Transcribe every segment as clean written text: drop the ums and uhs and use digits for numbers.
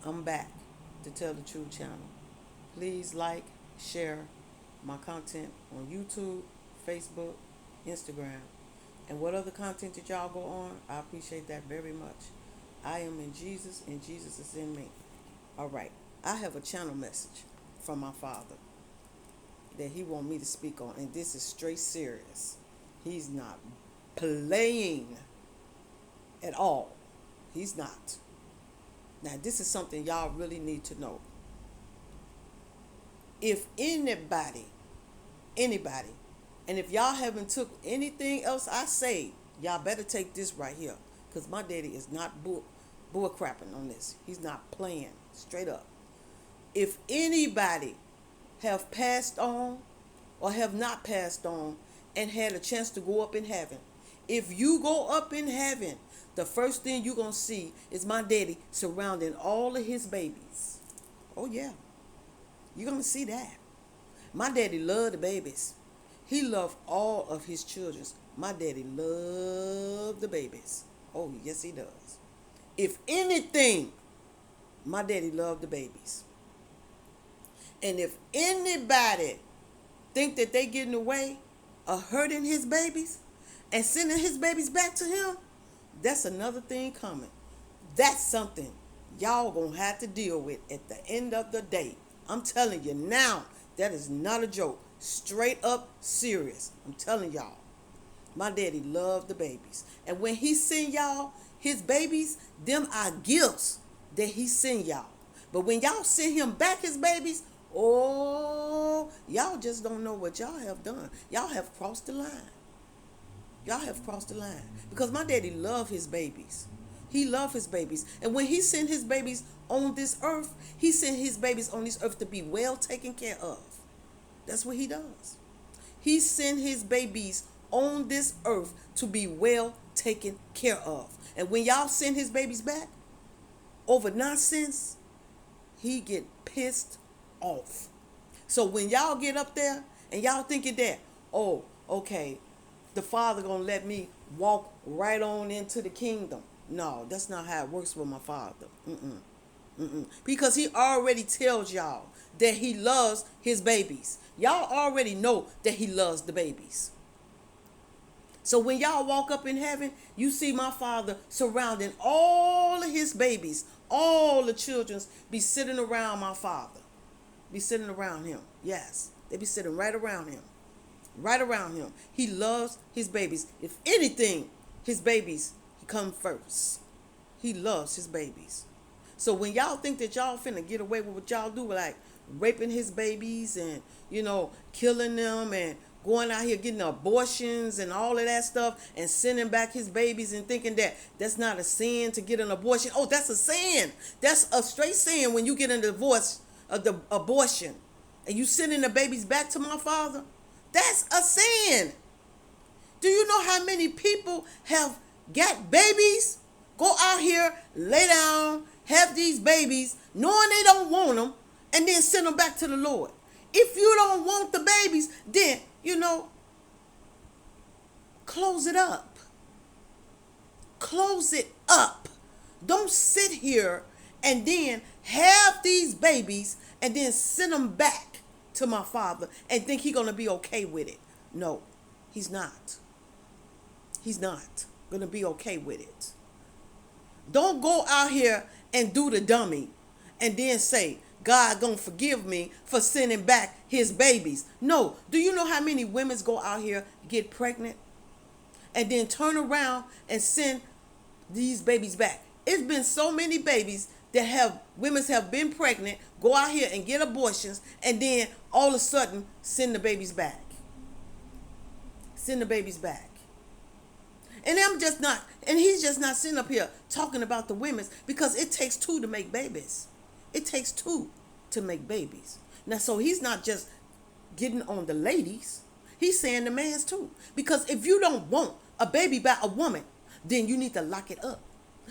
I'm back to Tell the Truth channel. Please like, share my content on YouTube, Facebook, Instagram, and what other content that y'all go on. I appreciate that very much. I am in Jesus and Jesus is in me. All right. I have a channel message from my father that he want me to speak on, and this is straight serious. He's not playing at all. He's not. Now, this is something y'all really need to know. If anybody, and if y'all haven't took anything else I say, y'all better take this right here, because my daddy is not bull crapping on this. He's not playing straight up. If anybody have passed on or have not passed on and had a chance to go up in heaven, if you go up in heaven, the first thing you're going to see is my daddy surrounding all of his babies. Oh, yeah. You're going to see that. My daddy loved the babies. He loved all of his children. My daddy loved the babies. Oh, yes, he does. If anything, my daddy loved the babies. And if anybody think that they getting away of hurting his babies and sending his babies back to him, that's another thing coming. That's something y'all gonna have to deal with at the end of the day. I'm telling you now, that is not a joke. Straight up serious. I'm telling y'all. My daddy loved the babies. And when he send y'all his babies, them are gifts that he send y'all. But when y'all send him back his babies, oh, y'all just don't know what y'all have done. Y'all have crossed the line. Y'all have crossed the line. Because my daddy loved his babies. He loved his babies. And when he sent his babies on this earth, he sent his babies on this earth to be well taken care of. That's what he does. He sent his babies on this earth to be well taken care of. And when y'all send his babies back over nonsense, he get pissed off. So when y'all get up there and y'all thinking that, oh, okay, the Father gonna let me walk right on into the kingdom. No, that's not how it works with my Father. Because he already tells y'all that he loves his babies. Y'all already know that he loves the babies. So when y'all walk up in heaven, you see my Father surrounding all of his babies. All the children be sitting around my Father. Be sitting around him. Yes, they be sitting right around him. Right around him. He loves his babies. If anything, his babies come first. He loves his babies. So when y'all think that y'all finna get away with what y'all do, like raping his babies and, killing them and going out here getting abortions and all of that stuff and sending back his babies and thinking that that's not a sin to get an abortion. Oh, that's a sin. That's a straight sin when you get a divorce, the abortion, and you sending the babies back to my Father. That's a sin. Do you know how many people have got babies, go out here, lay down, have these babies, knowing they don't want them, and then send them back to the Lord? If you don't want the babies, then, close it up. Close it up. Don't sit here and then have these babies and then send them back to my Father and think he's going to be okay with it. No, he's not. He's not going to be okay with it. Don't go out here and do the dummy and then say, God going to forgive me for sending back his babies. No. Do you know how many women go out here, get pregnant, and then turn around and send these babies back? It's been so many babies that women have been pregnant, go out here and get abortions, and then all of a sudden send the babies back. Send the babies back. And he's just not sitting up here talking about the women's, because it takes two to make babies. It takes two to make babies. Now, so he's not just getting on the ladies. He's saying the man's too. Because if you don't want a baby by a woman, then you need to lock it up.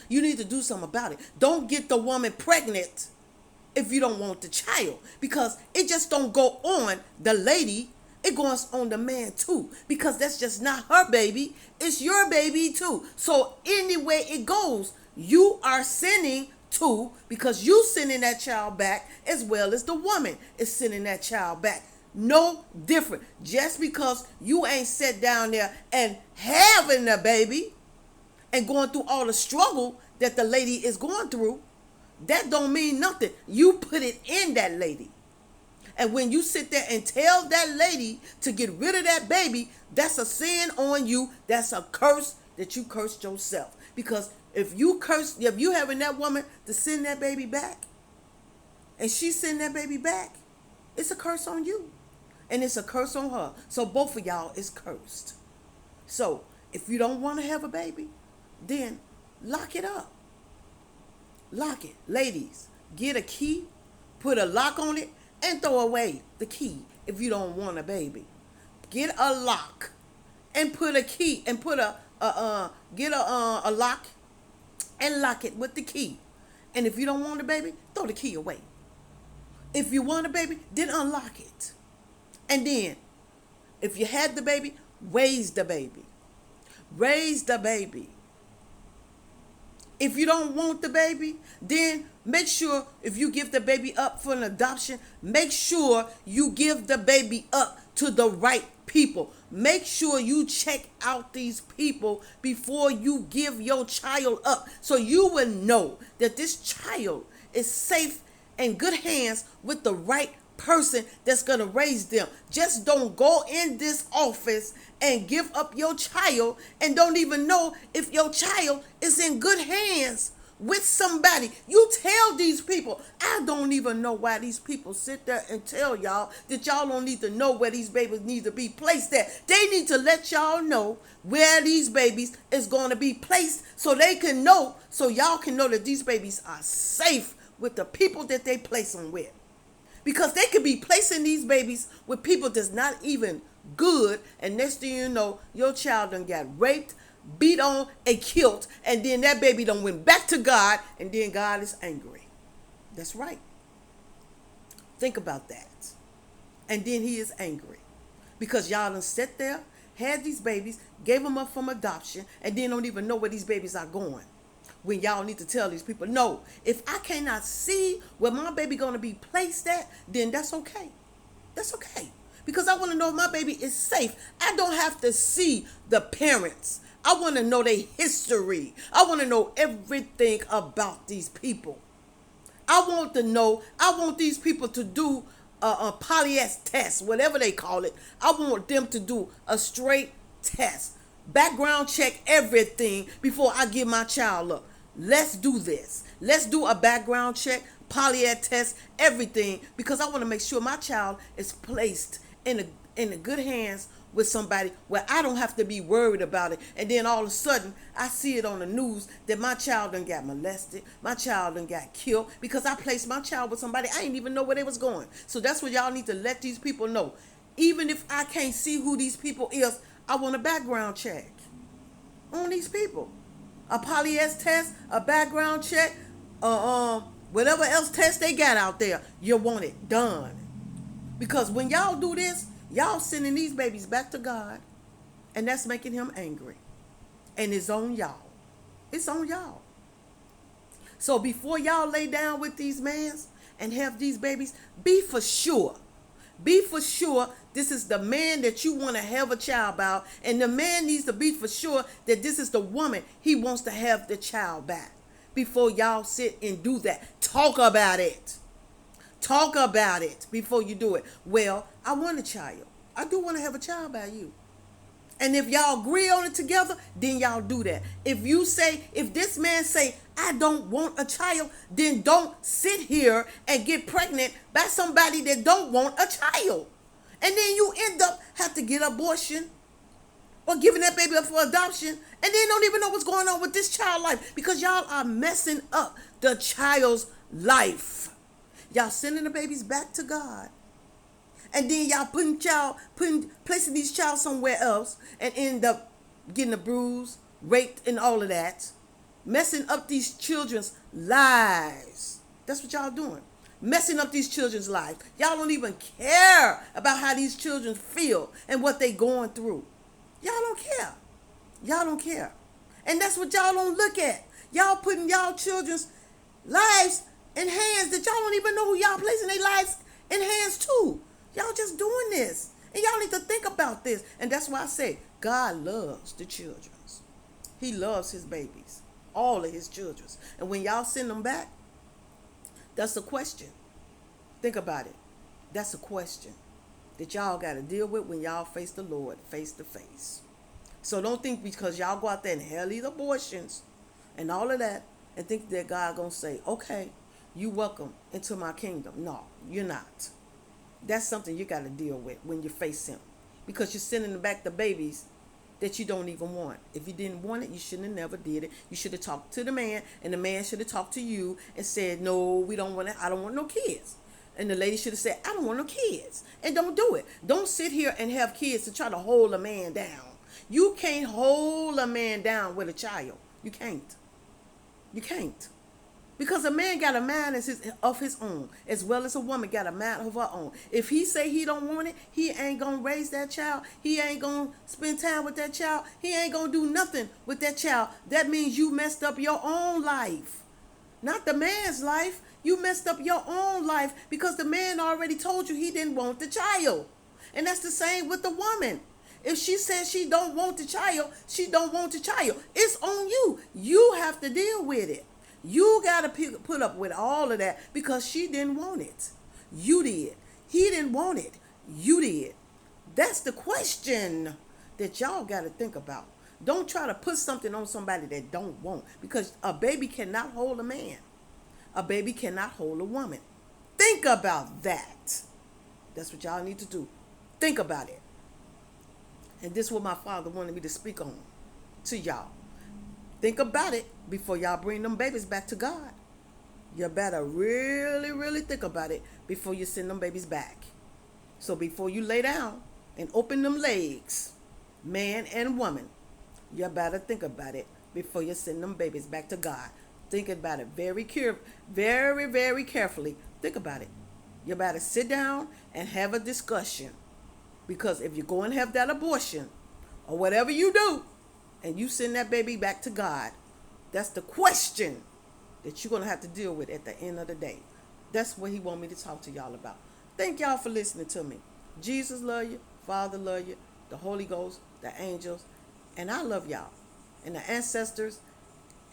You need to do something about it. Don't get the woman pregnant if you don't want the child, because it just don't go on the lady. It goes on the man too, because that's just not her baby. It's your baby too. So anyway it goes, you are sinning too, because you sending that child back as well as the woman is sending that child back. No different. Just because you ain't sat down there and having a baby and going through all the struggle that the lady is going through, that don't mean nothing. You put it in that lady. And when you sit there and tell that lady to get rid of that baby, that's a sin on you. That's a curse that you cursed yourself. Because if you having that woman to send that baby back, and she send that baby back, it's a curse on you. And it's a curse on her. So both of y'all is cursed. So if you don't want to have a baby, then lock it up. Lock it. Ladies, get a key, put a lock on it, and throw away the key if you don't want a baby. Get a lock and put a key and put get a lock and lock it with the key. And if you don't want a baby, throw the key away. If you want a baby, then unlock it. And then, if you had the baby, raise the baby. Raise the baby. If you don't want the baby, then make sure if you give the baby up for an adoption, make sure you give the baby up to the right people. Make sure you check out these people before you give your child up, so you will know that this child is safe in good hands with the right person that's going to raise them. Just don't go in this office and give up your child and don't even know if your child is in good hands with somebody. You tell these people. I don't even know why these people sit there and tell y'all that y'all don't need to know where these babies need to be placed at. They need to let y'all know where these babies is going to be placed, so they can know, so y'all can know that these babies are safe with the people that they place them with. Because they could be placing these babies with people that's not even good, and next thing you know, your child done got raped, beat on, and killed, and then that baby done went back to God, and then God is angry. That's right. Think about that. And then he is angry. Because y'all done sat there, had these babies, gave them up from adoption, and then don't even know where these babies are going. When y'all need to tell these people, no, if I cannot see where my baby going to be placed at, then that's okay. That's okay. Because I want to know if my baby is safe. I don't have to see the parents. I want to know their history. I want to know everything about these people. I want these people to do a polyS test, whatever they call it. I want them to do a straight test. Background check everything before I give my child up. Let's do this. Let's do a background check, polyS test, everything, because I want to make sure my child is placed in the good hands with somebody where I don't have to be worried about it. And then all of a sudden, I see it on the news that my child done got molested, my child done got killed, because I placed my child with somebody I didn't even know where they was going. So that's what y'all need to let these people know. Even if I can't see who these people is, I want a background check on these people. A polyS test, a background check, whatever else test they got out there, you want it done. Because when y'all do this, y'all sending these babies back to God, and that's making him angry. And it's on y'all. It's on y'all. So before y'all lay down with these mans and have these babies, be for sure this is the man that you want to have a child about, and the man needs to be for sure that this is the woman he wants to have the child back. Before y'all sit and do that, talk about it. Talk about it before you do it. Well, I want a child. I do want to have a child by you. And if y'all agree on it together, then y'all do that. If this man say, I don't want a child, then don't sit here and get pregnant by somebody that don't want a child. And then you end up have to get abortion or giving that baby up for adoption, and then don't even know what's going on with this child life, because y'all are messing up the child's life. Y'all sending the babies back to God. And then y'all placing these child somewhere else and end up getting abused, raped, and all of that. Messing up these children's lives. That's what y'all doing. Messing up these children's lives. Y'all don't even care about how these children feel and what they going through. Y'all don't care. Y'all don't care. And that's what y'all don't look at. Y'all putting y'all children's Lives in hands that y'all don't even know who y'all placing their lives in hands to. Y'all just doing this. And y'all need to think about this. And that's why I say God loves the children. He loves his babies. All of his children. And when y'all send them back, that's a question. Think about it. That's a question that y'all got to deal with when y'all face the Lord face to face. So don't think because y'all go out there and hell these abortions and all of that and think that God gonna say, okay, you welcome into my kingdom. No, you're not. That's something you got to deal with when you face him, because you're sending back the babies that you don't even want. If you didn't want it, you shouldn't have never did it. You should have talked to the man, and the man should have talked to you and said, no, we don't want it. I don't want no kids. And the lady should have said, I don't want no kids. And don't do it. Don't sit here and have kids to try to hold a man down. You can't hold a man down with a child. You can't. You can't. Because a man got a mind of his own, as well as a woman got a mind of her own. If he say he don't want it, he ain't going to raise that child. He ain't going to spend time with that child. He ain't going to do nothing with that child. That means you messed up your own life. Not the man's life. You messed up your own life because the man already told you he didn't want the child. And that's the same with the woman. If she says she don't want the child, she don't want the child. It's on you. You have to deal with it. You got to put up with all of that because she didn't want it. You did. He didn't want it. You did. That's the question that y'all got to think about. Don't try to put something on somebody that don't want, because a baby cannot hold a man. A baby cannot hold a woman. Think about that. That's what y'all need to do. Think about it. And this is what my father wanted me to speak on to y'all. Think about it before y'all bring them babies back to God. You better really, really think about it before you send them babies back. So before you lay down and open them legs, man and woman, you better think about it before you send them babies back to God. Think about it very, very carefully. Think about it. You better sit down and have a discussion. Because if you go and have that abortion or whatever you do, and you send that baby back to God, that's the question that you're going to have to deal with at the end of the day. That's what he want me to talk to y'all about. Thank y'all for listening to me. Jesus love you. Father love you. The Holy Ghost, the angels, and I love y'all. And the ancestors,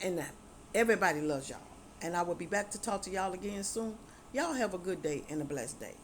and everybody loves y'all. And I will be back to talk to y'all again soon. Y'all have a good day and a blessed day.